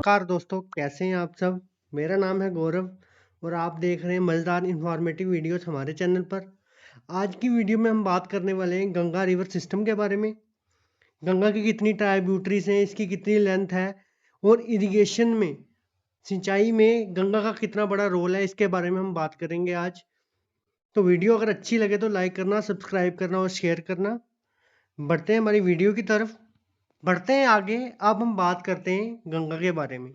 नमस्कार दोस्तों, कैसे हैं आप सब। मेरा नाम है गौरव और आप देख रहे हैं मज़ेदार इन्फॉर्मेटिव वीडियोस हमारे चैनल पर। आज की वीडियो में हम बात करने वाले हैं गंगा रिवर सिस्टम के बारे में। गंगा की कितनी ट्राइब्यूटरीज हैं, इसकी कितनी लेंथ है और इरिगेशन में, सिंचाई में गंगा का कितना बड़ा रोल है, इसके बारे में हम बात करेंगे आज। तो वीडियो अगर अच्छी लगे तो लाइक करना, सब्सक्राइब करना और शेयर करना। बढ़ते हैं हमारी वीडियो की तरफ। बढ़ते हैं आगे। अब हम बात करते हैं गंगा के बारे में।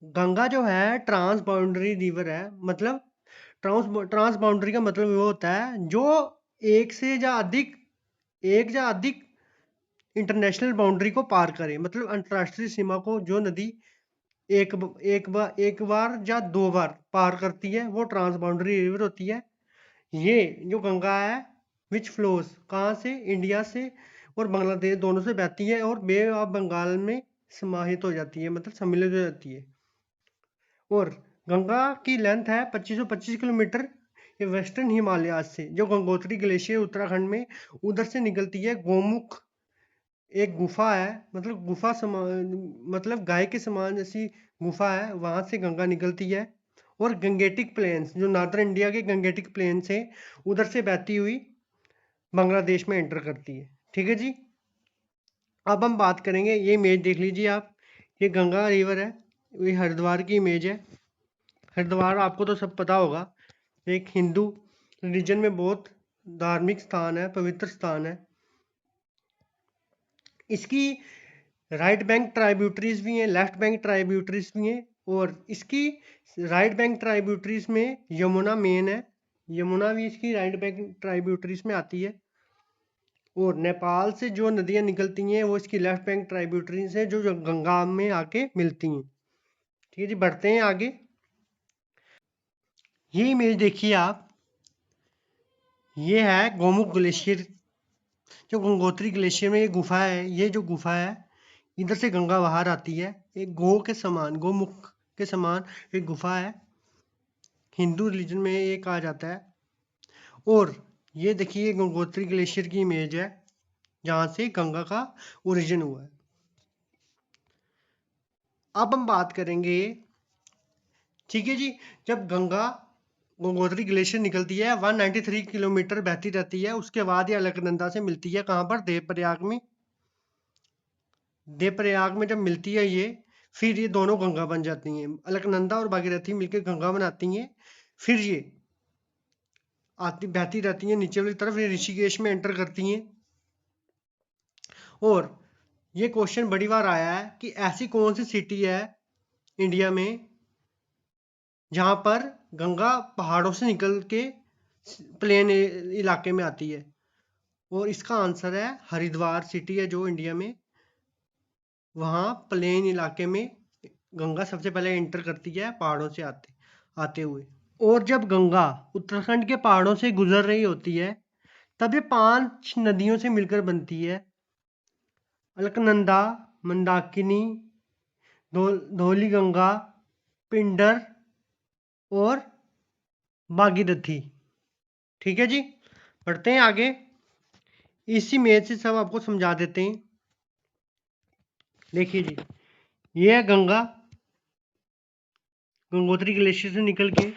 गंगा जो है ट्रांस बाउंड्री रिवर है। मतलब ट्रांस बाउंड्री का मतलब वो होता है जो एक से या अधिक एक या अधिक इंटरनेशनल बाउंड्री को पार करे। मतलब अंतर्राष्ट्रीय सीमा को जो नदी एक बार या दो बार पार करती है वो ट्रांस बाउंड्री रिवर होती है। ये जो गंगा है विच फ्लोज कहाँ से, इंडिया से और बांग्लादेश दोनों से बहती है और बे ऑफ बंगाल में समाहित हो जाती है, मतलब सम्मिलित हो जाती है। और गंगा की लेंथ है 2525 किलोमीटर। ये वेस्टर्न हिमालय से जो गंगोत्री ग्लेशियर उत्तराखंड में उधर से निकलती है। गोमुख एक गुफा है, मतलब गुफा समान, मतलब गाय के समान जैसी गुफा है, वहां से गंगा निकलती है। और गंगेटिक प्लेन्स जो नॉर्दर्न इंडिया के गंगेटिक प्लेन्स है उधर से बहती हुई बांग्लादेश में एंटर करती है। ठीक है जी। अब हम बात करेंगे, ये इमेज देख लीजिए आप। ये गंगा रिवर है, ये हरिद्वार की इमेज है। हरिद्वार आपको तो सब पता होगा, एक हिंदू रिलीजन में बहुत धार्मिक स्थान है, पवित्र स्थान है। इसकी राइट बैंक ट्राइब्यूटरीज भी हैं, लेफ्ट बैंक ट्राइब्यूटरीज भी हैं। और इसकी राइट बैंक ट्राइब्यूटरीज में यमुना मेन है। यमुना भी इसकी राइट बैंक ट्राइब्यूटरीज में आती है। और नेपाल से जो नदियां निकलती हैं वो इसकी लेफ्ट बैंक ट्राइब्यूटरीज हैं जो गंगा में आके मिलती हैं। ठीक है जी, बढ़ते हैं आगे। ये इमेज देखिए आप, ये है गोमुख ग्लेशियर। जो गंगोत्री ग्लेशियर में ये गुफा है, ये जो गुफा है इधर से गंगा बाहर आती है। एक गो के समान, गोमुख के समान एक गुफा है, हिंदू रिलीजन में ये कहा जाता है। और ये देखिए गंगोत्री ग्लेशियर की इमेज है जहाँ से गंगा का ओरिजिन हुआ है। अब हम बात करेंगे, ठीक है जी, जब गंगा गंगोत्री ग्लेशियर निकलती है 193 किलोमीटर बहती रहती है, उसके बाद ये अलकनंदा से मिलती है। कहाँ पर? देवप्रयाग में। देवप्रयाग में जब मिलती है ये, फिर ये दोनों गंगा बन जाती हैं। अलकनंदा और भागीरथी मिलकर गंगा बनाती हैं। फिर ये आती बहती रहती हैं नीचे वाली तरफ, ये ऋषिकेश में एंटर करती हैं। और ये क्वेश्चन बड़ी बार आया है कि ऐसी कौन सी सिटी है इंडिया में जहां पर गंगा पहाड़ों से निकल के प्लेन इलाके में आती है। और इसका आंसर है हरिद्वार सिटी है जो इंडिया में, वहाँ प्लेन इलाके में गंगा सबसे पहले एंटर करती है पहाड़ों से आते आते हुए। और जब गंगा उत्तराखंड के पहाड़ों से गुजर रही होती है तब ये 5 नदियों से मिलकर बनती है। अलकनंदा, मंदाकिनी, धौली गंगा, पिंडर और भागीरथी। ठीक है जी, बढ़ते हैं आगे। इसी इमेज से सब आपको समझा देते हैं। देखिए जी, ये है गंगा गंगोत्री ग्लेशियर से निकल के,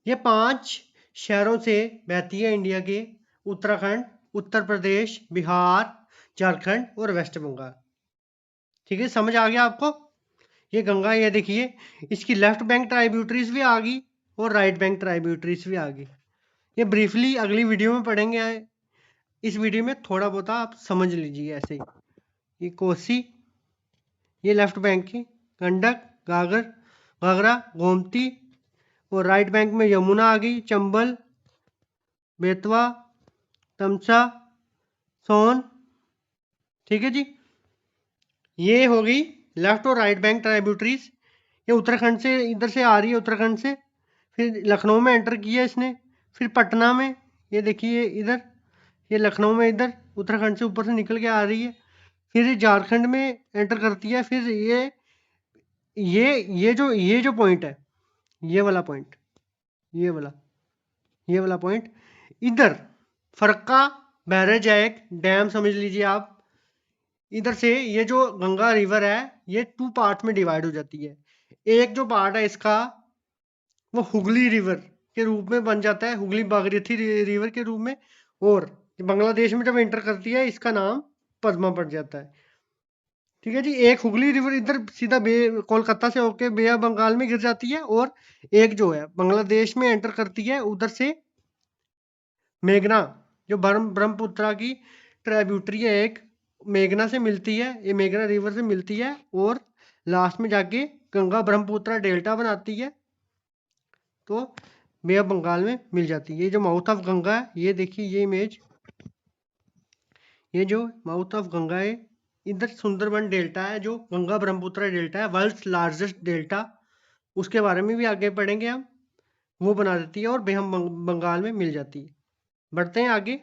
ये 5 शहरों से बहती है इंडिया के। उत्तराखंड, उत्तर प्रदेश, बिहार, झारखंड और वेस्ट बंगाल। ठीक है, समझ आ गया आपको। ये गंगा, ये देखिए इसकी लेफ्ट बैंक ट्राइब्यूटरीज भी आ गई और राइट बैंक ट्राइब्यूटरीज भी आ गई। ये ब्रीफली अगली वीडियो में पढ़ेंगे। इस वीडियो में थोड़ा बहुत आप समझ लीजिए ऐसे ही। ये कोसी, ये लेफ्ट बैंक की गंडक, घाघरा, गोमती। और राइट बैंक में यमुना आ गई, चंबल, बेतवा, तमसा, सोन। ठीक है जी, ये हो गई लेफ्ट और राइट बैंक ट्राइब्यूटरीज। ये उत्तराखंड से इधर से आ रही है, उत्तराखंड से फिर लखनऊ में एंटर किया इसने, फिर पटना में, ये देखिए इधर, ये लखनऊ में इधर उत्तराखंड से ऊपर से निकल के आ रही है। फिर ये झारखंड में एंटर करती है। फिर ये जो पॉइंट है, ये वाला पॉइंट, ये वाला पॉइंट इधर फरक्का बैरेज है, एक डैम समझ लीजिए आप। इधर से ये जो गंगा रिवर है ये 2 पार्ट में डिवाइड हो जाती है। एक जो पार्ट है इसका वो हुगली रिवर के रूप में बन जाता है, हुगली भागीरथी रिवर के रूप में, और बांग्लादेश में जब एंटर करती है इसका नाम पद्मा पड़ जाता है। ठीक है जी। एक हुगली रिवर इधर सीधा कोलकाता से होके बे ऑफ बंगाल में गिर जाती है, और एक जो है बांग्लादेश में एंटर करती है उधर से मेघना, जो ब्रह्मपुत्रा की ट्राइब्यूटरी है एक, मेघना से मिलती है, ये मेघना रिवर से मिलती है और लास्ट में जाके गंगा ब्रह्मपुत्रा डेल्टा बनाती है, तो बे ऑफ बंगाल में मिल जाती है। ये जो माउथ ऑफ गंगा है, ये देखिए ये इमेज, ये जो माउथ ऑफ गंगा है, इधर सुंदरबन डेल्टा है जो गंगा ब्रह्मपुत्रा डेल्टा है, वर्ल्ड्स लार्जेस्ट डेल्टा, उसके बारे में भी आगे पढ़ेंगे हम, वो बना देती है और बे ऑफ बंगाल में मिल जाती है। बढ़ते हैं आगे।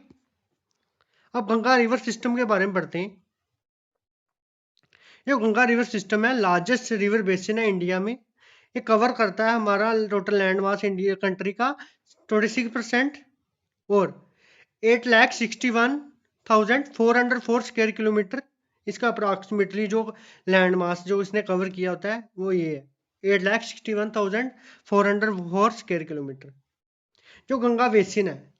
अब गंगा रिवर सिस्टम के बारे में पढ़ते हैं। जो गंगा रिवर सिस्टम है लार्जेस्ट रिवर बेसिन है इंडिया में। ये कवर करता है हमारा total land mass India country का 26%, और 8,61,404 स्क्वायर किलोमीटर इसका अप्रॉक्सीमेटली जो लैंड मास जो इसने कवर किया होता है वो ये है 8,61,404 स्क्वायर किलोमीटर। जो गंगा बेसिन है,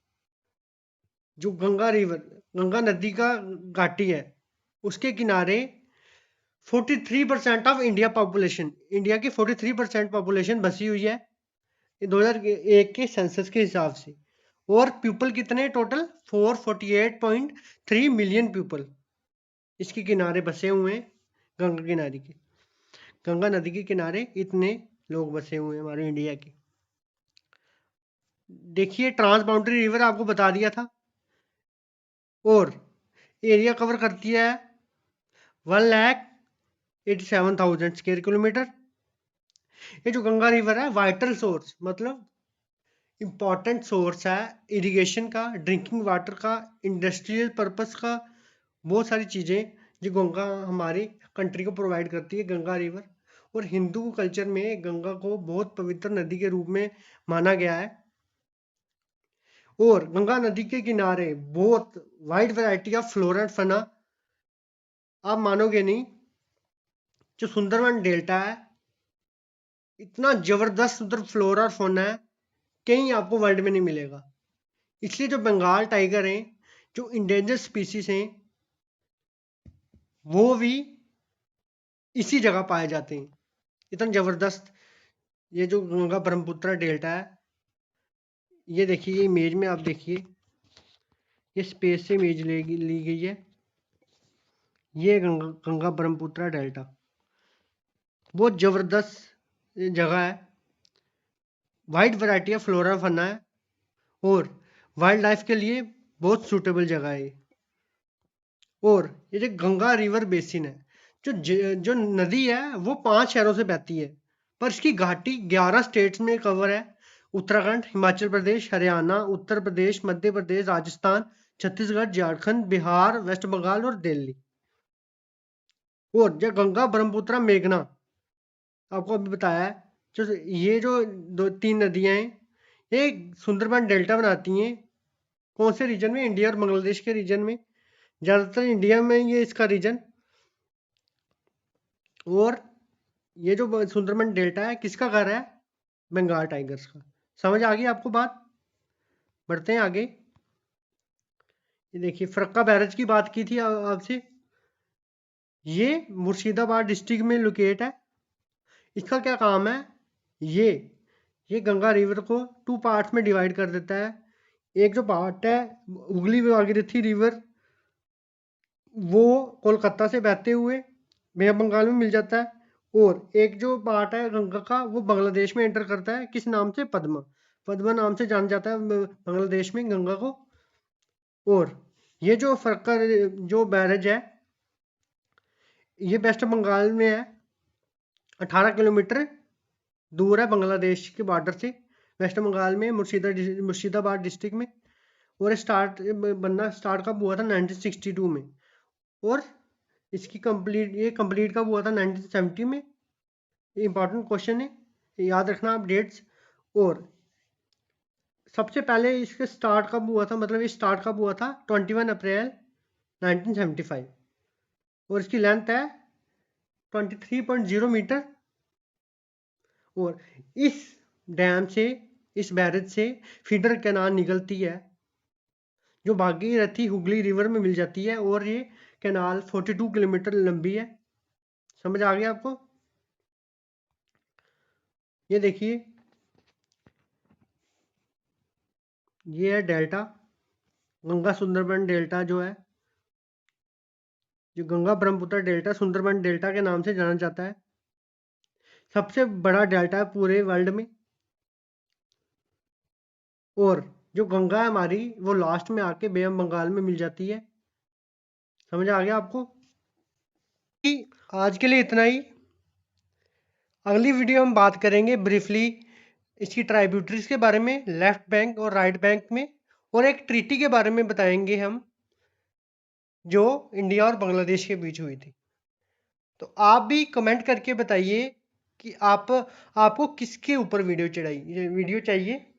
जो गंगा रिवर, गंगा नदी का घाटी है, उसके किनारे 43% ऑफ इंडिया पॉपुलेशन, इंडिया की 43% पॉपुलेशन बसी हुई है 2001 के सेंसस के हिसाब से। और पीपल कितने टोटल 448.3 मिलियन पीपल इसके किनारे बसे हुए हैं। गंगा किनारे के, गंगा नदी के किनारे इतने लोग बसे हुए हैं हमारे इंडिया के। देखिए ट्रांस बाउंड्री रिवर आपको बता दिया था, और एरिया कवर करती है 1,87,000 स्क्वायर किलोमीटर। ये जो गंगा रिवर है वाइटल सोर्स मतलब इम्पॉर्टेंट सोर्स है इरिगेशन का, ड्रिंकिंग वाटर का, इंडस्ट्रियल पर्पस का, बहुत सारी चीज़ें जो गंगा हमारी कंट्री को प्रोवाइड करती है गंगा रिवर। और हिंदू कल्चर में गंगा को बहुत पवित्र नदी के रूप में माना गया है। और गंगा नदी के किनारे बहुत wide variety of flora and fauna, आप मानोगे नहीं, जो सुंदरबन डेल्टा है इतना जबरदस्त उधर फ्लोरा और फौना है कहीं आपको वर्ल्ड में नहीं मिलेगा। इसलिए जो बंगाल टाइगर हैं, जो इंडेंजर स्पीसीज हैं, वो भी इसी जगह पाए जाते हैं। इतना जबरदस्त ये जो गंगा ब्रह्मपुत्रा डेल्टा है, ये देखिए इमेज में आप देखिए, ये स्पेस से इमेज ली गई है। ये गंगा ब्रह्मपुत्रा डेल्टा बहुत जबरदस्त जगह है, वाइड वैरायटी ऑफ फ्लोरा फना है, और वाइल्ड लाइफ के लिए बहुत सूटेबल जगह है। और ये जो गंगा रिवर बेसिन है, जो नदी है वो 5 शहरों से बहती है, पर इसकी घाटी 11 स्टेट्स में कवर है। उत्तराखंड, हिमाचल प्रदेश, हरियाणा, उत्तर प्रदेश, मध्य प्रदेश, राजस्थान, छत्तीसगढ़, झारखंड, बिहार, वेस्ट बंगाल और दिल्ली। और जो गंगा ब्रह्मपुत्रा मेघना आपको अभी बताया है, जो ये जो 2-3 नदियां हैं ये सुंदरबन डेल्टा बनाती हैं। कौन से रीजन में? इंडिया और बांग्लादेश के रीजन में, ज़्यादातर इंडिया में ये इसका रीजन। और ये जो सुंदरबन डेल्टा है किसका घर है? बंगाल टाइगर्स का। समझ आ गई आपको बात? बढ़ते हैं आगे। ये देखिए फरक्का बैराज की बात की थी आपसे, ये मुर्शिदाबाद डिस्ट्रिक्ट में लोकेट है। इसका क्या काम है? ये गंगा रिवर को 2 पार्ट्स में डिवाइड कर देता है। एक जो पार्ट है हुगली भागीरथी रिवर, वो कोलकाता से बहते हुए बे ऑफ बंगाल में मिल जाता है, और एक जो पार्ट है गंगा का वो बांग्लादेश में एंटर करता है, किस नाम से? पद्मा, पद्मा नाम से जाना जाता है बांग्लादेश में गंगा को। और ये जो फरक्का जो बैरेज है ये वेस्ट बंगाल में है, 18 किलोमीटर दूर है बांग्लादेश के बॉर्डर से, वेस्ट बंगाल में मुर्शिदाबाद डिस्ट्रिक्ट में। और बनना स्टार्ट कब हुआ था? 1962 में। और इसकी कंप्लीट कब हुआ था? 1970 में। ये इंपॉर्टेंट क्वेश्चन है, याद रखना आप डेट्स। और सबसे पहले इसके स्टार्ट कब हुआ था, मतलब ये स्टार्ट कब हुआ था? 21 अप्रैल 1975। और इसकी लेंथ है 23.0 मीटर। और इस डैम से, इस बैरेज से फीडर कैनाल निकलती है जो भागीरथी हुगली रिवर में मिल जाती है, और ये कैनाल 42 किलोमीटर लंबी है। समझ आ गया आपको? ये देखिए, ये है डेल्टा, गंगा सुंदरबन डेल्टा जो है, जो गंगा ब्रह्मपुत्र डेल्टा सुंदरबन डेल्टा के नाम से जाना जाता है। सबसे बड़ा डेल्टा है पूरे वर्ल्ड में। और जो गंगा है हमारी, वो लास्ट में आके बे ऑफ बंगाल में मिल जाती है। समझ आ गया आपको? कि आज के लिए इतना ही। अगली वीडियो हम बात करेंगे ब्रीफली इसकी ट्राइब्यूटरीज के बारे में, लेफ्ट बैंक और राइट बैंक में, और एक ट्रीटी के बारे में बताएंगे हम जो इंडिया और बांग्लादेश के बीच हुई थी। तो आप भी कमेंट करके बताइए कि आपको किसके ऊपर वीडियो चाहिए,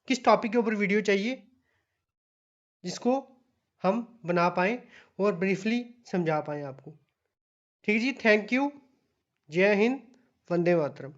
किस टॉपिक के ऊपर वीडियो चाहिए जिसको हम बना पाएँ और ब्रीफली समझा पाएँ आपको। ठीक है जी, थैंक यू। जय हिंद, वंदे मातरम।